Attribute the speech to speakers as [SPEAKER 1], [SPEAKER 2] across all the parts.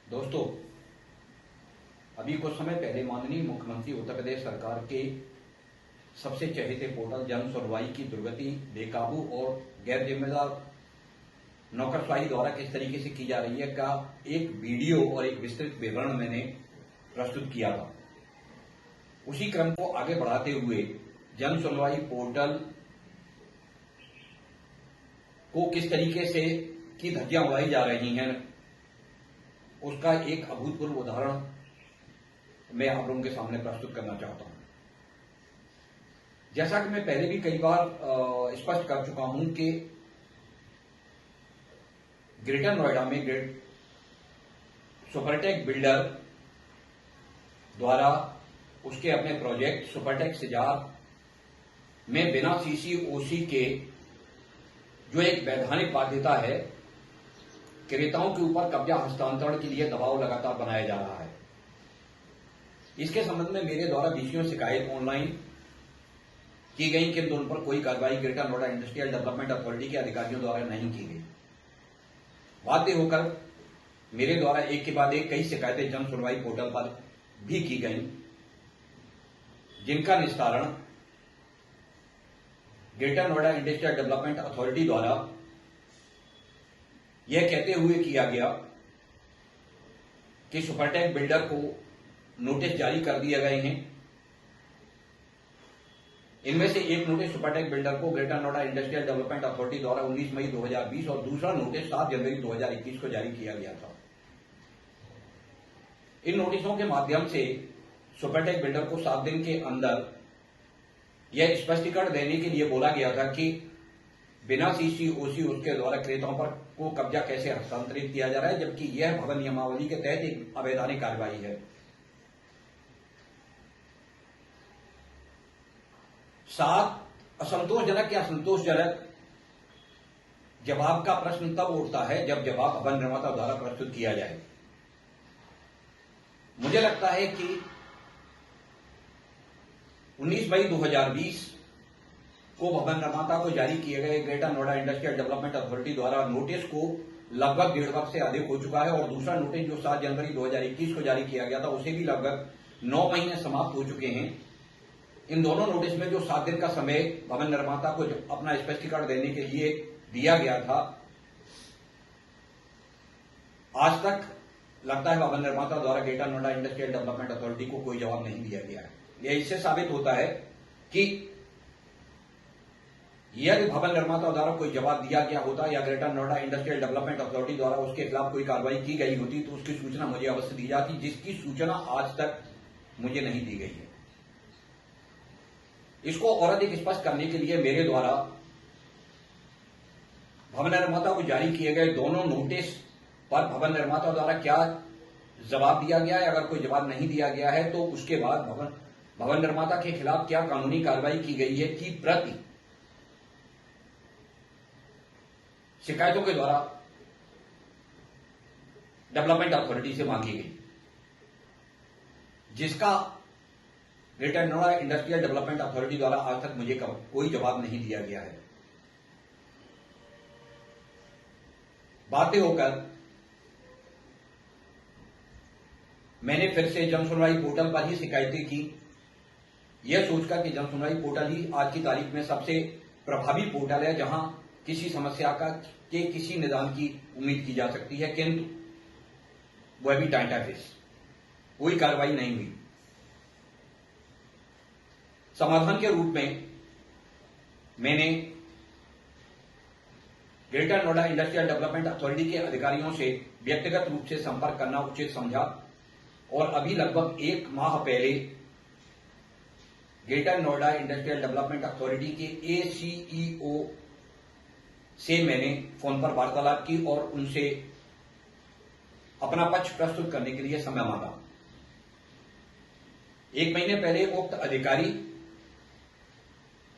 [SPEAKER 1] दोस्तों, अभी कुछ समय पहले माननीय मुख्यमंत्री उत्तर प्रदेश सरकार के सबसे चहेते पोर्टल जन सुनवाई की दुर्गति, बेकाबू और गैर जिम्मेदार नौकरशाही द्वारा किस तरीके से की जा रही है का एक वीडियो और एक विस्तृत विवरण मैंने प्रस्तुत किया था। उसी क्रम को आगे बढ़ाते हुए जन सुनवाई पोर्टल को किस तरीके से की धज्जियां उड़ाई जा रही हैं, उसका एक अभूतपूर्व उदाहरण मैं आप लोगों के सामने प्रस्तुत करना चाहता हूं। जैसा कि मैं पहले भी कई बार स्पष्ट कर चुका हूं कि ग्रेटर नोएडा में सुपरटेक बिल्डर द्वारा उसके अपने प्रोजेक्ट सुपरटेक सिजार में बिना सीसीओसी के जो एक वैधानिक बाध्यता है, क्रेताओं के ऊपर कब्जा हस्तांतरण के लिए दबाव लगातार बनाया जा रहा है। इसके संबंध में मेरे द्वारा बीसीओ शिकायत ऑनलाइन की गई, किंतु उन पर कोई कार्रवाई greater Noida industrial development authority के अधिकारियों द्वारा नहीं की गई। बाध्य होकर मेरे द्वारा एक के बाद एक कई शिकायतें जन सुनवाई पोर्टल पर भी की गई, जिनका निस्तारण greater Noida industrial development authority द्वारा यह कहते हुए किया गया कि सुपरटेक बिल्डर को नोटिस जारी कर दिए गए हैं। इनमें से एक नोटिस सुपरटेक बिल्डर को greater Noida industrial development authority द्वारा 19 मई 2020 और दूसरा नोटिस 7 जनवरी 2021 को जारी किया गया था। इन नोटिसों के माध्यम से सुपरटेक बिल्डर को 7 दिन के अंदर यह स्पष्टीकरण देने के लिए बोला गया था कि बिना सीसीओसी उसके द्वारा क्रेताओं पर को कब्जा कैसे हस्तांतरित किया जा रहा है, जबकि यह भवन नियमावली के तहत एक अवैधानिक कार्रवाई है। साथ असंतोषजनक या संतोषजनक जवाब का प्रश्न तब उठता है जब जवाब भवन निर्माता द्वारा प्रस्तुत किया जाए। मुझे लगता है कि 19 मई 2020 को भवन निर्माता को जारी किए गए greater Noida industrial development authority द्वारा नोटिस को लगभग 1.5 वर्ष से अधिक हो चुका है और दूसरा नोटिस जो 7 जनवरी 2021 को जारी किया गया था उसे भी लगभग 9 महीने समाप्त हो चुके हैं। इन दोनों नोटिस में जो 7 दिन का समय भवन निर्माता को अपना स्पष्टीकरण देने के लिए दिया गया था, आज तक लगता है भवन निर्माता द्वारा greater Noida industrial development authority को कोई जवाब नहीं दिया गया है। यह इससे साबित होता है कि यदि भवन निर्माता द्वारा कोई जवाब दिया गया होता या greater Noida industrial development authority द्वारा उसके खिलाफ कोई कार्रवाई की गई होती तो उसकी सूचना मुझे अवश्य दी जाती, जिसकी सूचना आज तक मुझे नहीं दी गई है। इसको और अधिक स्पष्ट करने के लिए मेरे द्वारा भवन निर्माता को जारी किए गए दोनों नोटिस पर भवन निर्माता द्वारा क्या जवाब दिया गया है, अगर कोई जवाब नहीं दिया गया है तो उसके बाद भवन निर्माता के खिलाफ क्या कानूनी कार्रवाई की गई है की प्रति शिकायतों के द्वारा डेवलपमेंट अथॉरिटी से मांगी गई, जिसका greater Noida industrial development authority द्वारा आज तक मुझे कोई जवाब नहीं दिया गया है। बातें होकर मैंने फिर से जन सुनवाई पोर्टल पर ही शिकायतें की, यह सोचकर कि जन सुनवाई पोर्टल ही आज की तारीख में सबसे प्रभावी पोर्टल है जहां किसी समस्या के किसी निदान की उम्मीद की जा सकती है, किंतु वह भी टाइटाफिस, कोई कार्रवाई नहीं हुई। समाधान के रूप में मैंने greater Noida industrial development authority के अधिकारियों से व्यक्तिगत रूप से संपर्क करना उचित समझा और अभी लगभग 1 माह पहले greater Noida industrial development authority के एसीईओ से मैंने फोन पर वार्तालाप की और उनसे अपना पक्ष प्रस्तुत करने के लिए समय मांगा। 1 महीने पहले उक्त अधिकारी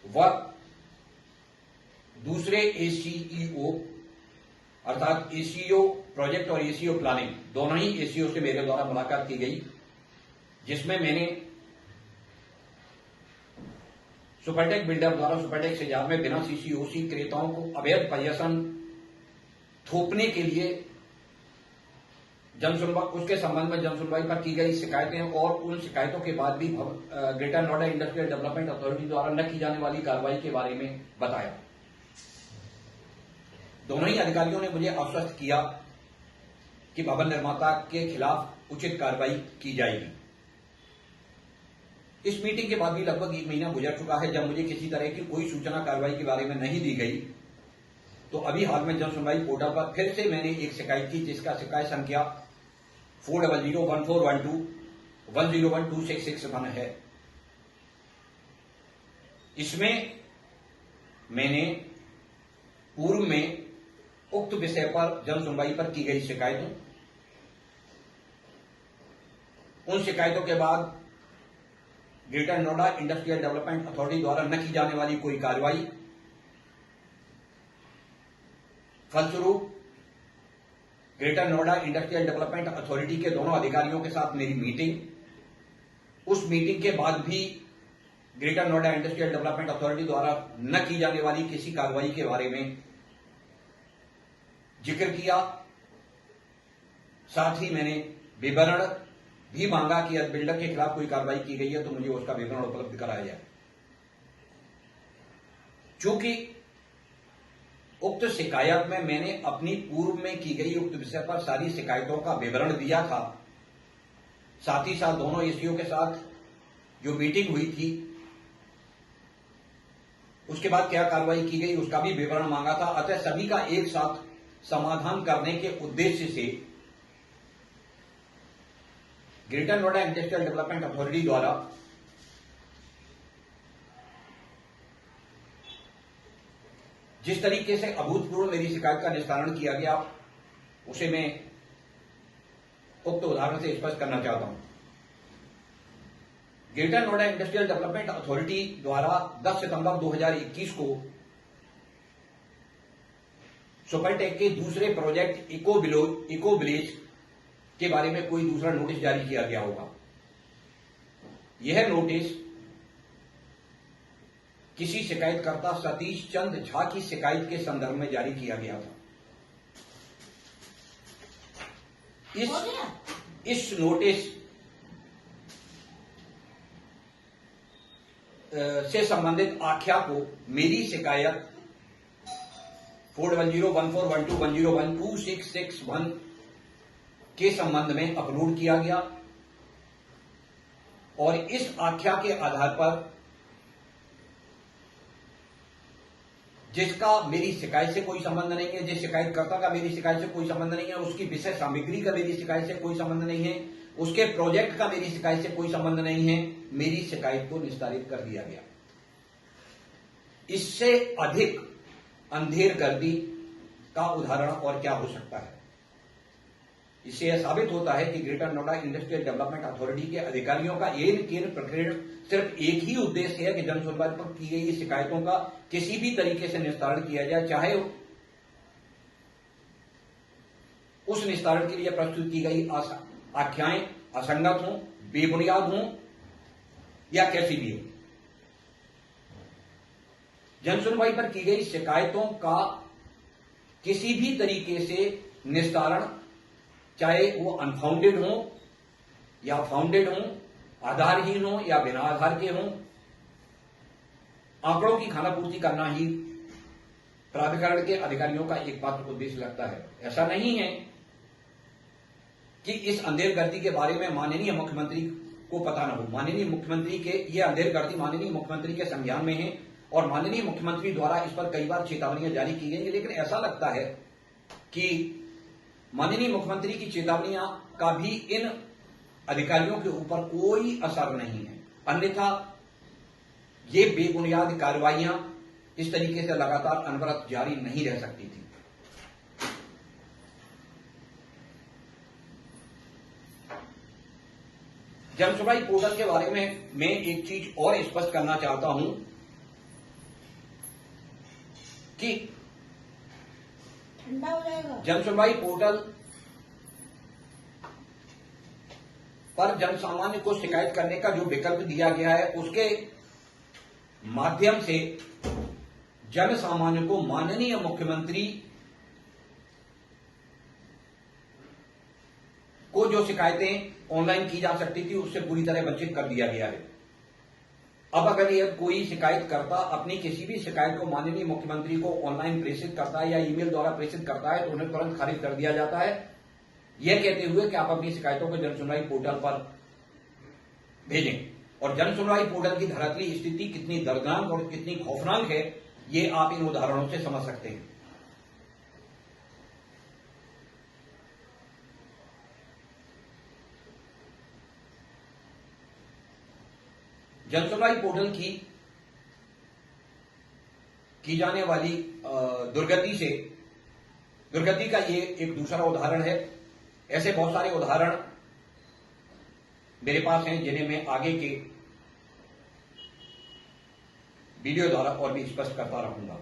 [SPEAKER 1] व दूसरे एसीईओ अर्थात एसीओ प्रोजेक्ट और एसीओ प्लानिंग, दोनों ही एसीओ से मेरे द्वारा मुलाकात की गई, जिसमें मैंने सुपरटेक बिल्डर द्वारा सुपरटेक सिजार में बिना सीसीओसी क्रेताओं को अवैध पर्यसन थोपने के लिए उसके संबंध में जन सुनवाई पर की गई शिकायतें और उन शिकायतों के बाद भी greater Noida industrial development authority द्वारा न की जाने वाली कार्रवाई के बारे में बताया। दोनों ही अधिकारियों ने मुझे आश्वस्त किया कि भवन निर्माता के खिलाफ उचित कार्रवाई की जाएगी। इस मीटिंग के बाद भी लगभग 1 महीना गुजर चुका है। जब मुझे किसी तरह की कोई सूचना कार्रवाई के बारे में नहीं दी गई, तो अभी हाल में जन सुनवाई पोर्टल पर फिर से मैंने एक शिकायत की, जिसका शिकायत संख्या 40014121012661 है। इसमें मैंने पूर्व में उक्त विषय पर जन सुनवाई पर की गई शिकायतों, उन शिकायतों के बाद greater Noida industrial development authority द्वारा न की जाने वाली कोई कार्रवाई, फलस्वरूप greater Noida industrial development authority के दोनों अधिकारियों के साथ मेरी मीटिंग, उस मीटिंग के बाद भी greater Noida industrial development authority द्वारा न की जाने वाली किसी कार्रवाई के बारे में जिक्र किया। साथ ही मैंने विवरण भी मांगा कि यदि बिल्डर के खिलाफ कोई कार्रवाई की गई है तो मुझे उसका विवरण उपलब्ध कराया जाए। चूंकि उक्त शिकायत में मैंने अपनी पूर्व में की गई उक्त विषय पर सारी शिकायतों का विवरण दिया था, साथ ही साथ दोनों एसडीओ के साथ जो मीटिंग हुई थी उसके बाद क्या कार्रवाई की गई उसका भी विवरण मांगा था। अतः सभी का एक साथ समाधान करने के उद्देश्य से greater Noida industrial development authority द्वारा जिस तरीके से अभूतपूर्व मेरी शिकायत का निस्तारण किया गया, उसे मैं उक्त उदाहरण से स्पष्ट करना चाहता हूं। Greater Noida industrial development authority द्वारा 10 सितंबर 2021 को सुपरटेक के दूसरे प्रोजेक्ट इको विलेज के बारे में कोई दूसरा नोटिस जारी किया गया होगा। यह नोटिस किसी शिकायतकर्ता सतीश चंद्र झा की शिकायत के संदर्भ में जारी किया गया था। इस नोटिस से संबंधित आख्या को मेरी शिकायत 41014121012661 के संबंध में अपलोड किया गया और इस आख्या के आधार पर जिसका मेरी शिकायत से कोई संबंध नहीं है, जिस शिकायतकर्ता का मेरी शिकायत से कोई संबंध नहीं है, उसकी विषय सामग्री का मेरी शिकायत से कोई संबंध नहीं है, उसके प्रोजेक्ट का मेरी शिकायत से कोई संबंध नहीं है, मेरी शिकायत को निस्तारित कर दिया गया। इससे अधिक अंधेरगर्दी का उदाहरण और क्या हो सकता है। इससे यह साबित होता है कि greater Noida industrial development authority के अधिकारियों का केंद्र प्रकरण सिर्फ एक ही उद्देश्य है कि जन सुनवाई पर की गई शिकायतों का किसी भी तरीके से निस्तारण किया जाए, चाहे उस निस्तारण के लिए प्रस्तुत की गई आख्याएं असंगत हों, बेबुनियाद हों या कैसी भी हो। जन सुनवाई पर की गई शिकायतों का किसी भी तरीके से निस्तारण, चाहे वो अनफाउंडेड हो या फाउंडेड हो, आधारहीन हो या बिना आधार के हो, आंकड़ों की खानापूर्ति करना ही प्राधिकरण के अधिकारियों का एकमात्र उद्देश्य लगता है। ऐसा नहीं है कि इस अंधेरगर्दी के बारे में माननीय मुख्यमंत्री को पता न हो। माननीय मुख्यमंत्री के ये अंधेरगर्दी माननीय मुख्यमंत्री के संज्ञान में है और माननीय मुख्यमंत्री द्वारा इस पर कई बार चेतावनियां जारी की गई, लेकिन ऐसा लगता है कि माननीय मुख्यमंत्री की चेतावनियां का भी इन अधिकारियों के ऊपर कोई असर नहीं है, अन्यथा ये बेबुनियाद कार्रवाइयां इस तरीके से लगातार अनवरत जारी नहीं रह सकती थी। जन सुनवाई पोर्टल के बारे में मैं एक चीज और स्पष्ट करना चाहता हूं कि जन सुनवाई पोर्टल पर जन सामान्य को शिकायत करने का जो विकल्प दिया गया है, उसके माध्यम से जन सामान्य को माननीय मुख्यमंत्री को जो शिकायतें ऑनलाइन की जा सकती थी उससे पूरी तरह वंचित कर दिया गया है। अब अगर ये कोई शिकायतकर्ता अपनी किसी भी शिकायत को माननीय मुख्यमंत्री को ऑनलाइन प्रेषित करता है या ईमेल द्वारा प्रेषित करता है तो उन्हें तुरंत खारिज कर दिया जाता है, यह कहते हुए कि आप अपनी शिकायतों को जन सुनवाई पोर्टल पर भेजें। और जन सुनवाई पोर्टल की धरातली स्थिति कितनी दर्दनाक और कितनी खौफनाक है, ये आप इन उदाहरणों से समझ सकते हैं। जन सुनवाई पोर्टल की जाने वाली दुर्गति का ये एक दूसरा उदाहरण है। ऐसे बहुत सारे उदाहरण मेरे पास हैं जिन्हें मैं आगे के वीडियो द्वारा और भी स्पष्ट करता रहूंगा।